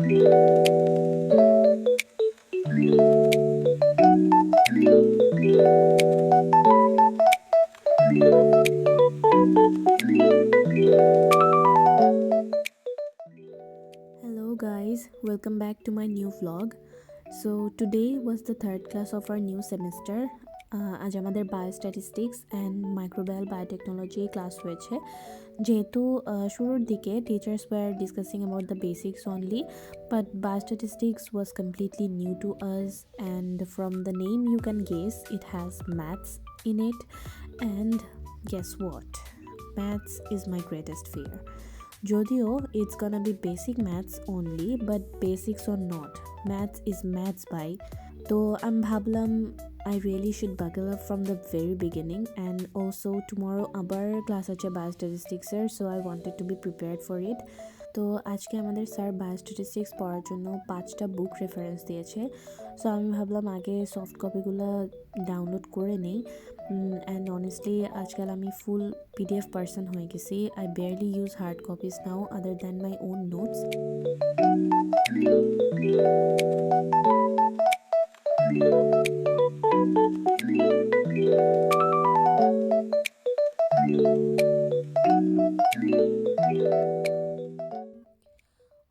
Hello guys, welcome back to my new vlog. So today was the third class of our new semester. আজ আমাদের biostatistics and microbial biotechnology class হয়েছে। যেহেতু শুরুর দিকে teachers were discussing about the basics only, but biostatistics was completely new to us, and from the name you can guess it has maths in it. And guess what? Maths is my greatest fear. Jodio, it's gonna be basic maths only, but basics or not, maths is maths by. So I'm bhablam I really should buckle up from the very beginning, and also tomorrow abar class ache biostatistics er, so I wanted to be prepared for it. তো আজকে আমাদের sir biostatistics পড়ার জন্য 5টা বুক reference দিয়েছে। So আমি ভাবলাম আগে সফট কপিগুলো ডাউনলোড করে নেই। অ্যান্ড অনেস্টলি আজকাল আমি ফুল পিডিএফ পার্সন হয়ে গেছি। I barely use hard copies now other than my own notes.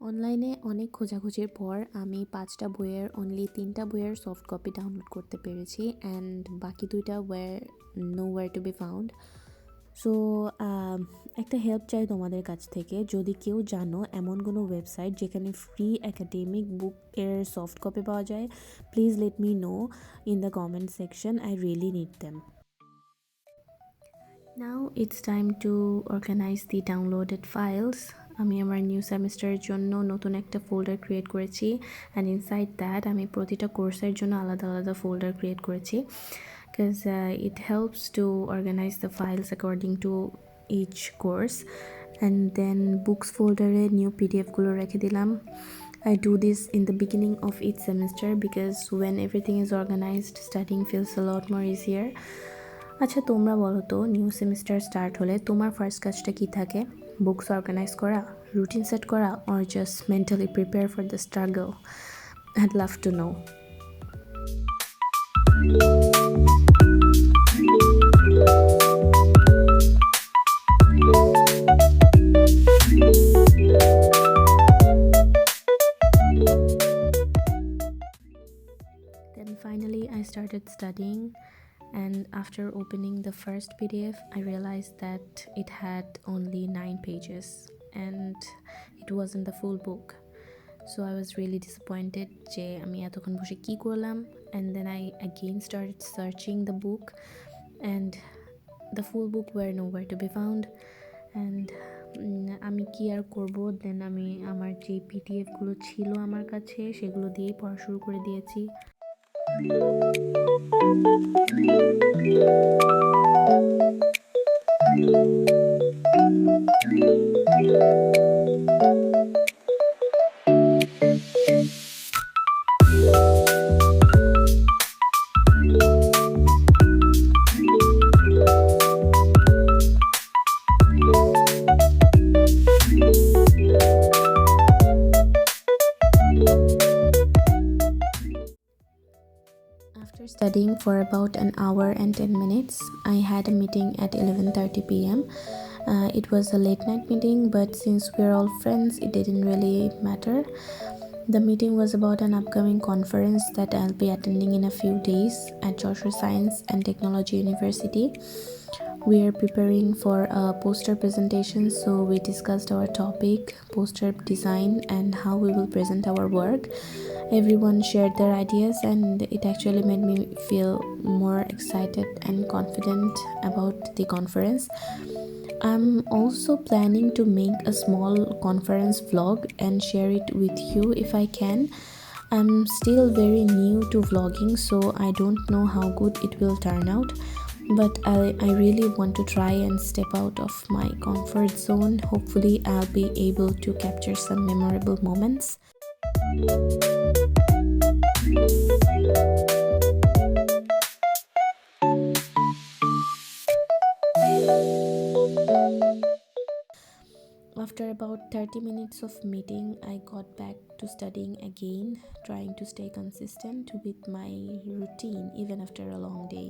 অনলাইনে অনেক খোঁজাখুঁজির পর আমি 5টা বইয়ের অনলি 3টা বইয়ের সফট কপি ডাউনলোড করতে পেরেছি, অ্যান্ড বাকি 2টা nowhere to be found. So একটা হেল্প চাই তোমাদের কাছ থেকে, যদি কেউ জানো এমন কোনো ওয়েবসাইট যেখানে ফ্রি একাডেমিক বুক এর সফট কপি পাওয়া যায়, please let me no in the comment section. I really need them. Now it's time to organize the downloaded files. আমি আমার নিউ সেমিস্টারের জন্য নতুন একটা ফোল্ডার ক্রিয়েট করেছি, অ্যান্ড ইনসাইড দ্যাট আমি প্রতিটা কোর্সের জন্য আলাদা আলাদা ফোল্ডার ক্রিয়েট করেছি, because it helps to organise the files according to each course. And then books ফোল্ডারে নিউ পিডিএফগুলো রেখে দিলাম। I do this in the beginning of each semester because when everything is organized, studying feels a lot more easier. আচ্ছা, তোমরা বলো তো, new semester start হলে তোমার ফার্স্ট কাজটা কী থাকে? বুকস অর্গানাইজ করা, রুটিন সেট করা, or just mentally prepare for the struggle? I'd love to know. Then finally I started studying, and after opening the first PDF I realized that it had only 9 pages and it wasn't the full book. So I was really disappointed যে আমি এতক্ষণ বসে কি করলাম। And then I again started searching the book, and the full book were nowhere to be found. And আমি কি আর করবো, দেন আমি আমার যে পিডিএফগুলো ছিল আমার কাছে সেগুলো দিয়েই পড়া শুরু করে দিয়েছি। After studying for about an hour and 10 minutes, I had a meeting at 11:30 p.m. It was a late night meeting, but since we're all friends, it didn't really matter. The meeting was about an upcoming conference that I'll be attending in a few days at Joshua Science and Technology University. We are preparing for a poster presentation, so we discussed our topic, poster design, and how we will present our work. Everyone shared their ideas, and it actually made me feel more excited and confident about the conference. I'm also planning to make a small conference vlog and share it with you if I can. I'm still very new to vlogging, so I don't know how good it will turn out, but I really want to try and step out of my comfort zone. Hopefully I'll be able to capture some memorable moments. After about 30 minutes of meeting, I got back to studying again, trying to stay consistent with my routine even after a long day.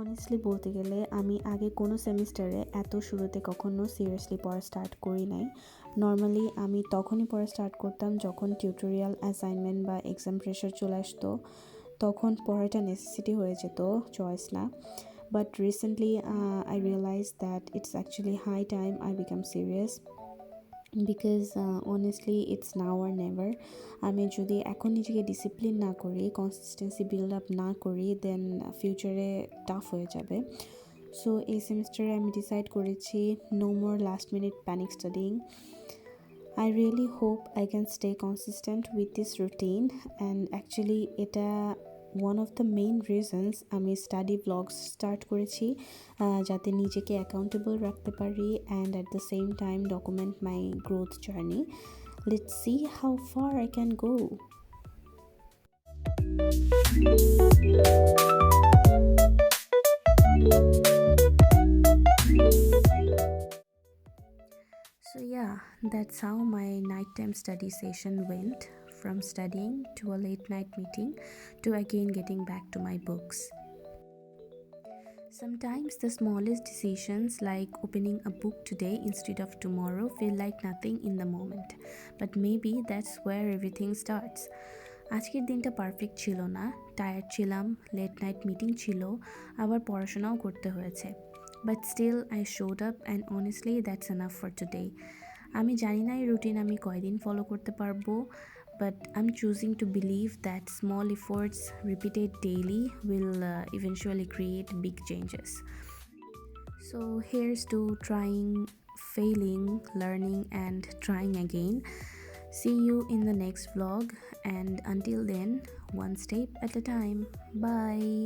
Honestly বলতে গেলে আমি আগে কোনো সেমিস্টারে এত শুরুতে কখনো seriously পড়া স্টার্ট করি নাই। নর্মালি আমি তখনই পড়া স্টার্ট করতাম যখন টিউটোরিয়াল, অ্যাসাইনমেন্ট বা এক্সাম প্রেশার চলে আসতো, তখন পড়াটা নেসেসিটি হয়ে যেত, চয়েস না। But recently I realize that it's actually high time I become serious, because honestly it's now or never. আমি যদি এখন নিজেকে ডিসিপ্লিন না করি, কনসিস্টেন্সি বিল্ড আপ না করি, দেন ফিউচারে টাফ হয়ে যাবে। সো এই সেমিস্টারে আমি ডিসাইড করেছি no more last minute panic studying. I really hope I can stay consistent with this routine, and actually এটা one of the main reasons আমি স্টাডি ব্লগস স্টার্ট করেছি, যাতে নিজেকে অ্যাকাউন্টেবল রাখতে পারি and at the same time document my growth journey. Let's see how far I can go. So yeah, that's how my nighttime study session went, from studying to a late night meeting to again getting back to my books. Sometimes the smallest decisions, like opening a book today instead of tomorrow, feel like nothing in the moment, but maybe that's where everything starts. আজকের দিনটা perfect ছিল না, tired ছিলাম, late night meeting ছিল, আবার পড়াশোনাও করতে হয়েছে, but still I showed up and honestly that's enough for today. আমি জানি না এই রুটিন আমি কয়দিন ফলো করতে পারবো, but I'm choosing to believe that small efforts repeated daily will eventually create big changes. So here's to trying, failing, learning, and trying again. See you in the next vlog, and until then, one step at a time. Bye.